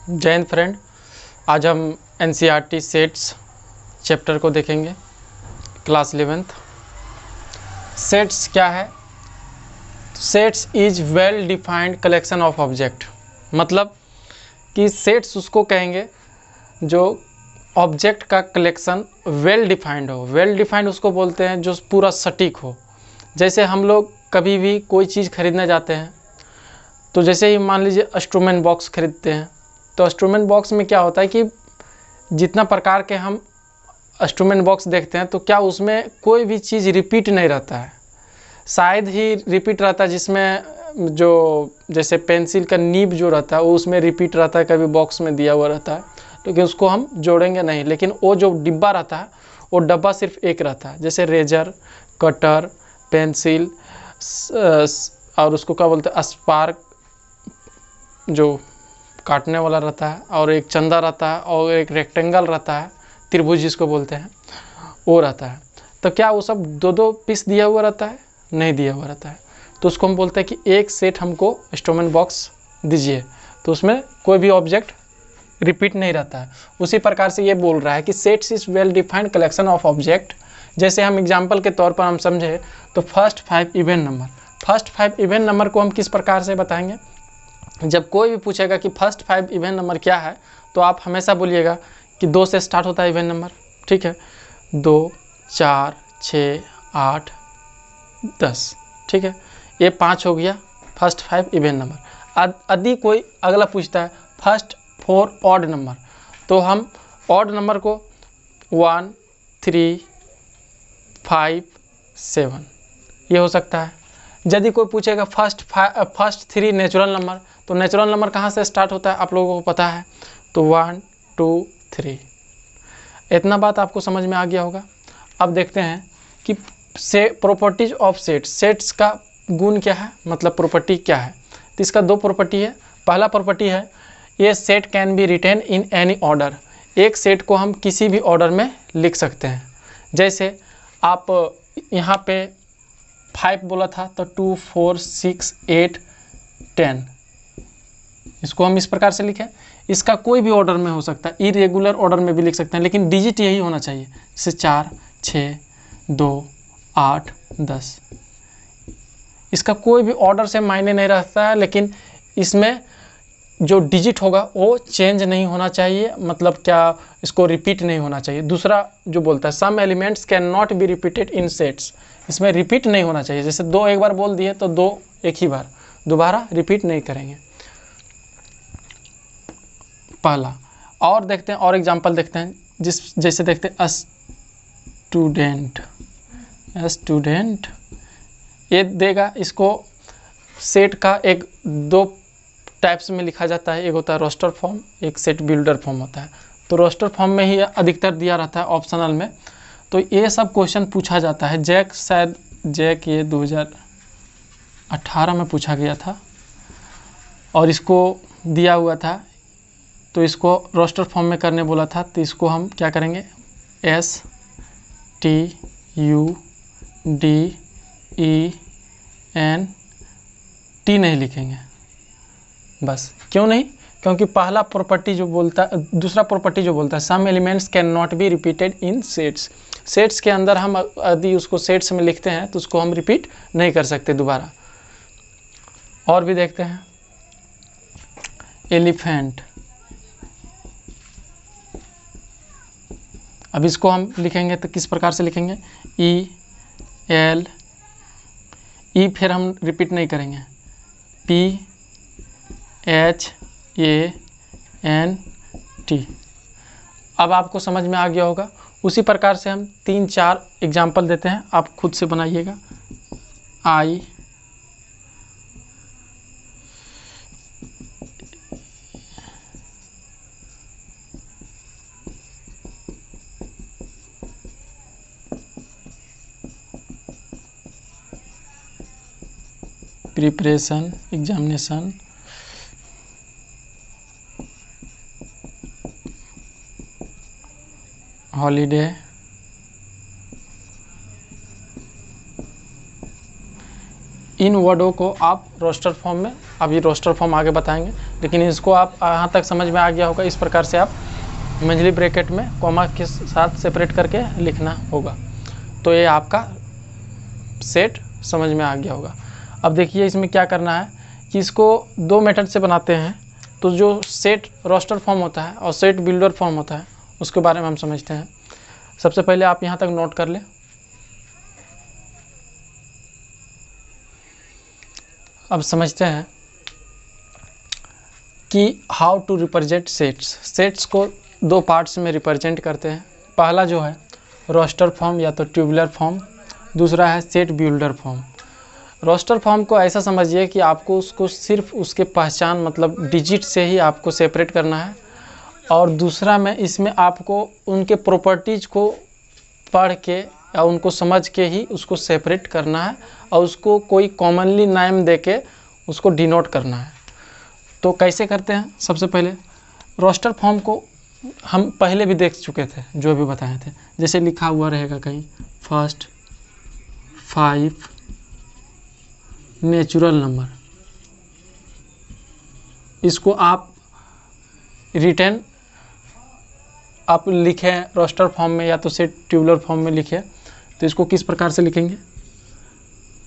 जय हिंद फ्रेंड। आज हम एनसीईआरटी सेट्स चैप्टर को देखेंगे, क्लास 11th। सेट्स क्या है? Sets is well defined collection of object. मतलब कि सेट्स उसको कहेंगे जो ऑब्जेक्ट का कलेक्शन वेल डिफाइंड हो। वेल डिफाइंड उसको बोलते हैं जो पूरा सटीक हो। जैसे हम लोग कभी भी कोई चीज़ खरीदने जाते हैं तो जैसे ही मान लीजिए इंस्ट्रूमेंट बॉक्स खरीदते हैं तो इंस्ट्रूमेंट बॉक्स में क्या होता है कि जितना प्रकार के हम इंस्ट्रूमेंट बॉक्स देखते हैं तो क्या उसमें कोई भी चीज़ रिपीट नहीं रहता है। शायद ही रिपीट रहता है जिसमें जो जैसे पेंसिल का नीब जो रहता है वो उसमें रिपीट रहता है, कभी बॉक्स में दिया हुआ रहता है, क्योंकि उसको हम जोड़ेंगे नहीं। लेकिन वो जो डिब्बा रहता है वो डब्बा सिर्फ एक रहता है। जैसे रेजर, कटर, पेंसिल और उसको क्या बोलते हैं स्पार्क जो काटने वाला रहता है, और एक चंदा रहता है, और एक रेक्टेंगल रहता है, त्रिभुज जिसको बोलते हैं वो रहता है। तो क्या वो सब दो दो पीस दिया हुआ रहता है? नहीं दिया हुआ रहता है। तो उसको हम बोलते हैं कि एक सेट हमको इंस्ट्रूमेंट बॉक्स दीजिए, तो उसमें कोई भी ऑब्जेक्ट रिपीट नहीं रहता है। उसी प्रकार से ये बोल रहा है कि sets is well defined collection of object. जैसे हम एग्जाम्पल के तौर पर हम समझे तो फर्स्ट 5 इवेंट नंबर को हम किस प्रकार से बताएंगे? जब कोई भी पूछेगा कि फर्स्ट 5 इवेंट नंबर क्या है तो आप हमेशा बोलिएगा कि 2 से स्टार्ट होता है इवेंट नंबर। ठीक है, 2, 4, 6, 8, 10। ठीक है, ये 5 हो गया फर्स्ट 5 इवेंट नंबर। यदि कोई अगला पूछता है फर्स्ट 4 ऑड नंबर, तो हम ऑड नंबर को 1, 3, 5, 7 ये हो सकता है। यदि कोई पूछेगा फर्स्ट 3 नेचुरल नंबर, तो नेचुरल नंबर कहाँ से स्टार्ट होता है आप लोगों को पता है, तो 1, 2, 3। इतना बात आपको समझ में आ गया होगा। अब देखते हैं कि से प्रॉपर्टीज ऑफ सेट्स। सेट्स का गुण क्या है, मतलब प्रॉपर्टी क्या है? तो इसका 2 प्रॉपर्टी है। पहला प्रॉपर्टी है ये set can be written in any order. एक सेट को हम किसी भी ऑर्डर में लिख सकते हैं। जैसे आप यहाँ पे 5 बोला था तो 2, 4, 6, 8, 10 इसको हम इस प्रकार से लिखें। इसका कोई भी ऑर्डर में हो सकता है, इरेगुलर ऑर्डर में भी लिख सकते हैं, लेकिन डिजिट यही होना चाहिए। जैसे 4, 6, 2, 8, 10। इसका कोई भी ऑर्डर से मायने नहीं रखता है, लेकिन इसमें जो डिजिट होगा वो चेंज नहीं होना चाहिए। मतलब क्या, इसको रिपीट नहीं होना चाहिए। दूसरा जो बोलता है some elements can not be repeated in sets. इसमें रिपीट नहीं होना चाहिए। जैसे 2 एक बार बोल दिए तो 2 एक ही बार, दोबारा रिपीट नहीं करेंगे। पहला। और देखते हैं, और एग्जांपल देखते हैं। जैसे देखते हैं स्टूडेंट ये देगा। इसको सेट का एक 2 टाइप्स में लिखा जाता है। एक होता है रोस्टर फॉर्म, एक सेट बिल्डर फॉर्म होता है। तो रोस्टर फॉर्म में ही अधिकतर दिया रहता है ऑप्शनल में। तो ये सब क्वेश्चन पूछा जाता है। जैक ये 2018 में पूछा गया था और इसको दिया हुआ था, तो इसको रोस्टर फॉर्म में करने बोला था। तो इसको हम क्या करेंगे, STUDENT नहीं लिखेंगे बस। क्यों नहीं? क्योंकि पहला प्रॉपर्टी जो बोलता, दूसरा प्रॉपर्टी जो बोलता है some elements can not be repeated in sets. Sets के अंदर हम यदि उसको सेट्स में लिखते हैं तो उसको हम रिपीट नहीं कर सकते दोबारा। और भी देखते हैं एलिफेंट। अब इसको हम लिखेंगे तो किस प्रकार से लिखेंगे, EL फिर हम रिपीट नहीं करेंगे, PHANT। अब आपको समझ में आ गया होगा। उसी प्रकार से हम 3-4 एग्जाम्पल देते हैं, आप खुद से बनाइएगा। I प्रिपरेशन एग्जामिनेशन, हॉलीडे, इन इन वर्डों को आप रोस्टर फॉर्म में, अब ये रोस्टर फॉर्म आगे बताएंगे, लेकिन इसको आप यहाँ तक समझ में आ गया होगा। इस प्रकार से आप मंझली ब्रैकेट में कॉमा के साथ सेपरेट करके लिखना होगा। तो ये आपका सेट समझ में आ गया होगा। अब देखिए इसमें क्या करना है कि इसको दो मेथड से बनाते हैं। तो जो सेट रोस्टर फॉर्म होता है और सेट बिल्डर फॉर्म होता है उसके बारे में हम समझते हैं। सबसे पहले आप यहाँ तक नोट कर लें। अब समझते हैं कि how to represent sets. Sets को दो पार्ट्स में रिप्रेजेंट करते हैं। पहला जो है रोस्टर फॉर्म या तो ट्यूबुलर फॉर्म, दूसरा है set builder form. Roster form को ऐसा समझिए कि आपको उसको सिर्फ उसके पहचान मतलब डिजिट से ही आपको सेपरेट करना है, और दूसरा में इसमें आपको उनके प्रॉपर्टीज़ को पढ़ के या उनको समझ के ही उसको सेपरेट करना है और उसको कोई कॉमनली नाम दे के उसको डिनोट करना है। तो कैसे करते हैं? सबसे पहले रोस्टर फॉर्म को हम पहले भी देख चुके थे, जो भी बताए थे। जैसे लिखा हुआ रहेगा कहीं फर्स्ट 5 नेचुरल नंबर, इसको आप रिटर्न आप लिखें रोस्टर फॉर्म में या तो सेट ट्यूबुलर फॉर्म में लिखें। तो इसको किस प्रकार से लिखेंगे?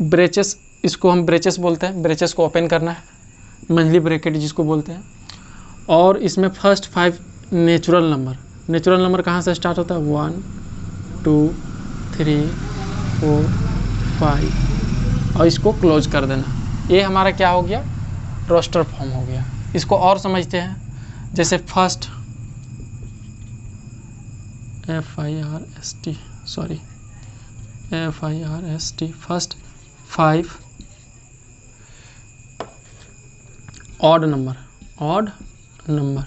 ब्रेचेस, इसको हम ब्रेचेस बोलते हैं। ब्रेचेस को ओपन करना है, मंझली ब्रैकेट जिसको बोलते हैं। और इसमें first 5 natural number, natural number कहाँ से स्टार्ट होता है? 1 2 3 4 5, और इसको क्लोज कर देना। ये हमारा क्या हो गया? रोस्टर फॉर्म हो गया। इसको और समझते हैं। जैसे first FIRST first 5 odd number.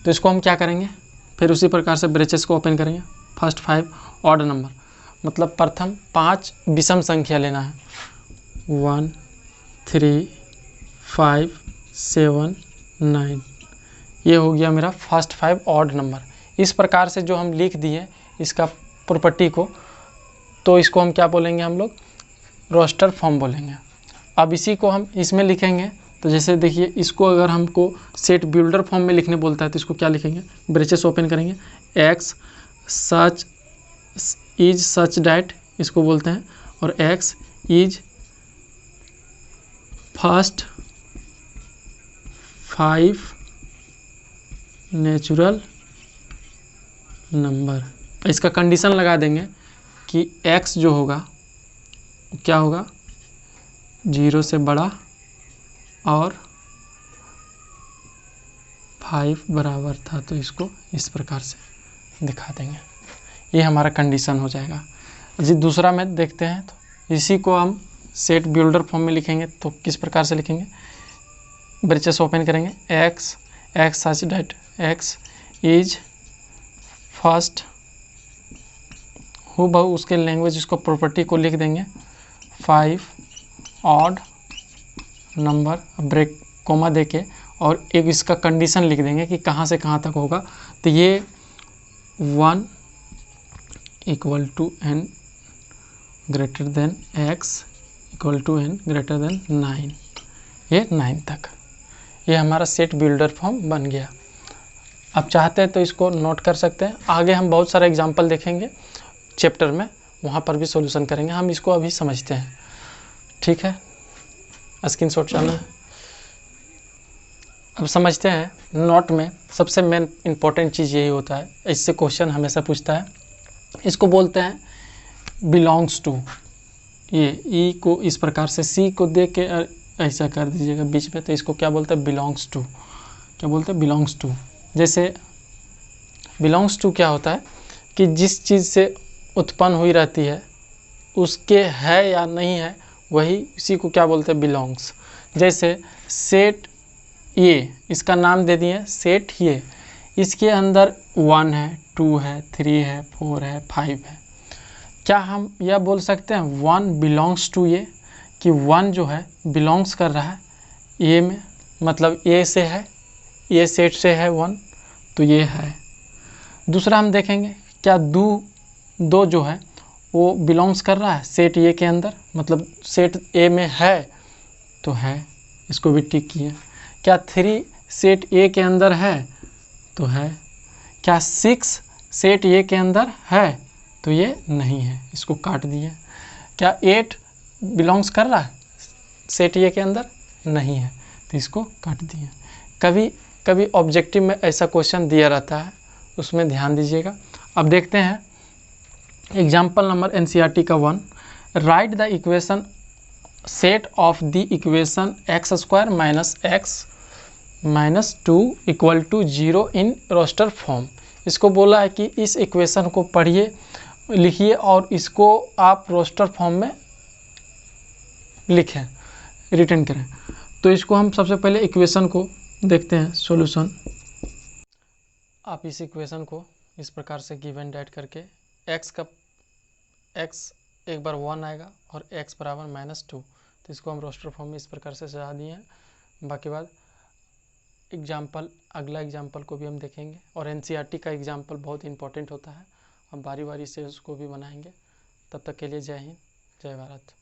तो इसको हम क्या करेंगे? फिर उसी प्रकार से ब्रेचेस को ओपन करेंगे। फर्स्ट 5 ऑड नंबर, मतलब प्रथम 5 विषम संख्या लेना है। 1 3 5 7 9, ये हो गया मेरा फर्स्ट 5 ऑड नंबर। इस प्रकार से जो हम लिख दिए इसका प्रॉपर्टी को, तो इसको हम क्या बोलेंगे? हम लोग रोस्टर फॉर्म बोलेंगे। अब इसी को हम इसमें लिखेंगे। तो जैसे देखिए, इसको अगर हमको सेट बिल्डर फॉर्म में लिखने बोलता है तो इसको क्या लिखेंगे? ब्रेचेस ओपन करेंगे, x such is such that, इसको बोलते हैं। और x is first 5 natural number. इसका कंडीशन लगा देंगे कि x जो होगा क्या होगा? 0 से बड़ा और 5 बराबर था, तो इसको इस प्रकार से दिखा देंगे। ये हमारा कंडीशन हो जाएगा। जी दूसरा में देखते हैं। तो इसी को हम सेट बिल्डर फॉर्म में लिखेंगे। तो किस प्रकार से लिखेंगे? ब्रेचेस ओपन करेंगे, x such that x is first, बहु उसके लैंग्वेज उसको प्रॉपर्टी को लिख देंगे 5 ऑड नंबर, ब्रेक कोमा देके, और एक इसका कंडीशन लिख देंगे कि कहाँ से कहाँ तक होगा। तो ये 1 equal to n greater than x equal to n greater than 9, ये 9 तक। ये हमारा सेट बिल्डर फॉर्म बन गया। आप चाहते हैं तो इसको नोट कर सकते हैं। आगे हम बहुत सारे एग्जांपल देखेंगे चैप्टर में, वहाँ पर भी सॉल्यूशन करेंगे। हम इसको अभी समझते हैं, ठीक है? स्क्रीनशॉट चलना है। अब समझते हैं। नोट में सबसे मेन इंपॉर्टेंट चीज़ यही होता है, इससे क्वेश्चन हमेशा पूछता है। इसको बोलते हैं बिलोंग्स टू। ये ई को इस प्रकार से सी को दे के ऐसा कर दीजिएगा बीच में, तो इसको क्या बोलते हैं? Belongs to. क्या बोलते हैं? Belongs to. जैसे बिलोंग्स टू क्या होता है कि जिस चीज़ से उत्पन्न हुई रहती है उसके है या नहीं है, वही इसी को क्या बोलते हैं? बिलोंग्स। जैसे सेट ये, इसका नाम दे दिए सेट ये, इसके अंदर 1 है 2 है 3 है 4 है 5 है। क्या हम यह बोल सकते हैं 1 बिलोंग्स टू ये, कि 1 जो है बिलोंग्स कर रहा है ये में, मतलब ए से है, ये सेट से है 1, तो ये है। दूसरा हम देखेंगे क्या दो जो है वो बिलोंग्स कर रहा है सेट ए के अंदर, मतलब सेट ए में है तो है, इसको भी टिक किए। क्या 3 सेट ए के अंदर है तो है। क्या 6 सेट ए के अंदर है तो ये नहीं है, इसको काट दिए। क्या 8 बिलोंग्स कर रहा है सेट ए के अंदर, नहीं है, तो इसको काट दिए। कभी कभी ऑब्जेक्टिव में ऐसा क्वेश्चन दिया रहता है, उसमें ध्यान दीजिएगा। अब देखते हैं एग्जाम्पल नंबर एनसीईआरटी का 1, write the equation set of the equation x² - x - 2 = 0 in roster form. इसको बोला है कि इस इक्वेशन को पढ़िए, लिखिए और इसको आप रोस्टर फॉर्म में लिखें, रिटर्न करें। तो इसको हम सबसे पहले इक्वेशन को देखते हैं सॉल्यूशन। आप इस इक्वेशन को इस प्रकार से गिवन डेट करके x एक बार 1 आएगा और x बराबर -2, तो इसको हम रोस्टर फॉर्म में इस प्रकार से सजा दिए हैं। बाकी बात एग्जाम्पल, अगला एग्जाम्पल को भी हम देखेंगे और एनसीईआरटी का एग्जाम्पल बहुत इंपॉर्टेंट होता है, हम बारी बारी से उसको भी बनाएंगे। तब तक के लिए जय हिंद, जय भारत।